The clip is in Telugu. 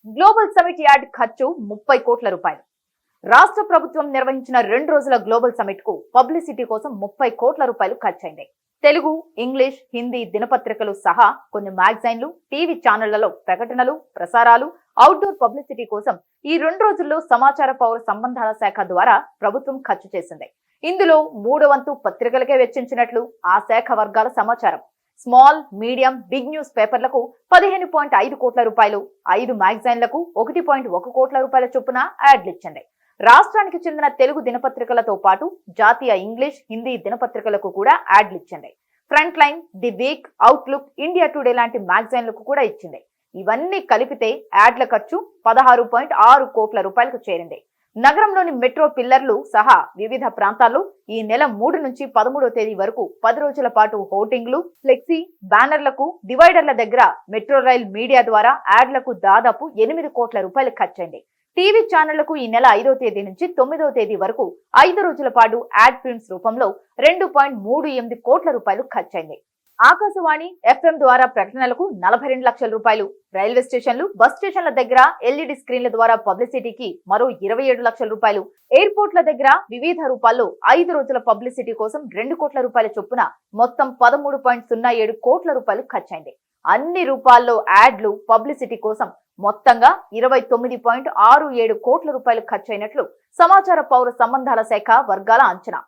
గ్లోబల్ సమిట్ యాడ్ ఖర్చు 30 కోట్ల రూపాయలు. రాష్ట్ర ప్రభుత్వం నిర్వహించిన 2 రోజుల గ్లోబల్ సమిట్ కు పబ్లిసిటీ కోసం 30 కోట్ల రూపాయలు ఖర్చయింది. తెలుగు, ఇంగ్లీష్, హిందీ దినపత్రికలు సహా కొన్ని మ్యాగజైన్లు, టీవీ ఛానళ్లలో ప్రకటనలు, ప్రసారాలు, అవుట్డోర్ పబ్లిసిటీ కోసం ఈ 2 రోజుల్లో సమాచార పౌర సంబంధాల శాఖ ద్వారా ప్రభుత్వం ఖర్చు చేసింది. ఇందులో 3 వంతు పత్రికలకే వెచ్చించినట్లు ఆ శాఖ వర్గాల సమాచారం. స్మాల్, మీడియం, బిగ్ న్యూస్ పేపర్లకు 15.5 కోట్ల రూపాయలు, 5 మ్యాగజైన్లకు 1.1 కోట్ల రూపాయల చొప్పున యాడ్లిచ్చింది. రాష్ట్రానికి చెందిన తెలుగు దినపత్రికలతో పాటు జాతీయ ఇంగ్లీష్, హిందీ దినపత్రికలకు కూడా యాడ్లిచ్చింది. Front line, the week, Outlook, India today లాంటి మ్యాగజైన్లకు కూడా ఇచ్చింది. ఇవన్నీ కలిపితే యాడ్ల ఖర్చు 16.6 కోట్ల రూపాయలకు చేరింది. నగరంలోని మెట్రో పిల్లర్లు సహా వివిధ ప్రాంతాల్లో ఈ నెల 3 నుంచి 13వ తేదీ వరకు 10 రోజుల పాటు హోర్డింగ్లు, ఫ్లెక్సీ, బ్యానర్లకు, డివైడర్ల దగ్గర మెట్రో రైల్ మీడియా ద్వారా యాడ్లకు దాదాపు 8 కోట్ల రూపాయలు ఖర్చయింది. టీవీ ఛానళ్లకు ఈ నెల 5వ తేదీ నుంచి 9వ తేదీ వరకు 5 రోజుల పాటు యాడ్ ఫిల్మ్స్ రూపంలో 2.38 కోట్ల రూపాయలు ఖర్చయింది. ఆకాశవాణి, FM ద్వారా ప్రకటనలకు 42 లక్షల రూపాయలు, రైల్వే స్టేషన్లు, బస్ స్టేషన్ల దగ్గర LED స్క్రీన్ల ద్వారా పబ్లిసిటీకి మరో 27 లక్షల రూపాయలు, ఎయిర్పోర్ట్ల దగ్గర వివిధ రూపాల్లో 5 రోజుల పబ్లిసిటీ కోసం 2 కోట్ల రూపాయల చొప్పున మొత్తం 13.07 కోట్ల రూపాయలు ఖర్చయింది. అన్ని రూపాల్లో యాడ్లు, పబ్లిసిటీ కోసం మొత్తంగా 29.67 కోట్ల రూపాయలు ఖర్చయినట్లు సమాచార పౌర సంబంధాల శాఖ వర్గాల అంచనా.